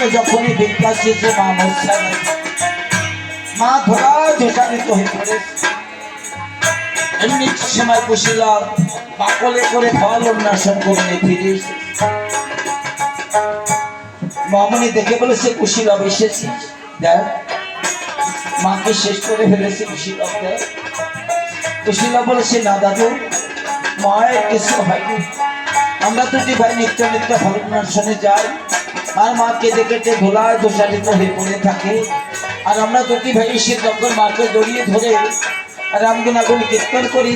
মাকে যখনই বিকাশ দিয়েছে মা মূর্ছা গেছে, মা ধরা ধোষারিত হয়ে পড়েছে। এমনি সময় কুশীলব পাকলে করে ফল অন্বেষণ করে নিয়ে ফিরে এসেছে। মামনি দেখে বলেছে, কুশীলব এসেছিস, দেখ মাকে শেষ করে ফেলেছে কুশীলব। দেখ কুশীলব বলেছে, না দাদু, মায়ের কিছু হয়নি। আমরা দুটি ভাই নিত্য নিত্য ফল অন্বেষণে যাই, আর মা কেঁদে কেটে ধোলায় দোষারিত হয়ে পড়ে থাকে। আর আমরা দুটি ভাই এসে যখন মাকে জড়িয়ে ধরে রামগুণাগুণ কীর্তন করি,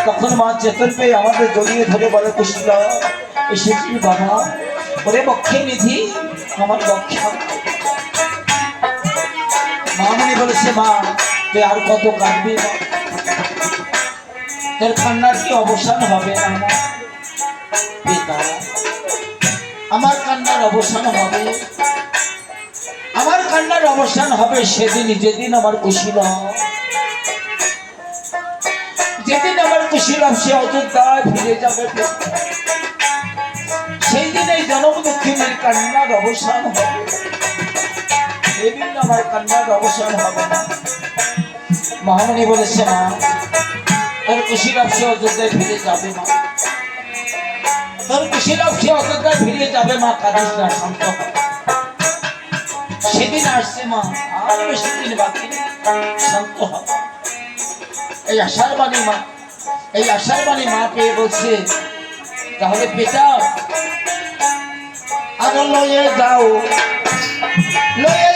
তখন মা চেতন পেয়ে আমাদের জড়িয়ে ধরে বলে, কুশীলব এসেছি বাবা, ওরে বক্ষে নিধি, আমার বক্ষে। মামনি বলেছে, মা তুই আর কত কাঁদবি, তোর কান্নার কি অবসান হবে না? পিতা, আমার কান্নার অবসান হবে, আমার কান্নার অবসান হবে সেদিন, যেদিন আমার কুশীলব, যেদিন আমার কুশীলব সে অযোধ্যায় ফিরে যাবে, সেই দিন এই জনম দক্ষিণের কান্নার অবসান হবে, সেদিন আমার কান্নার অবসান হবে না। মহামণি বলেছে, মা তোর কুশীলব সে অযোধ্যায় ফিরে যাবে, মা তোর কুশীলব সে অযোধ্যায় ফিরে যাবে, মা কাঁদিস না, শান্ত হ। সেদিন আসছে মা, আর বেশি দিন বাকি নেই, শান্ত হ। এই আশার বাণী মা, এই আশার বাণী মা পেয়ে বলছে, তাহলে পিতা আরো লয়ে যাও, লয়ে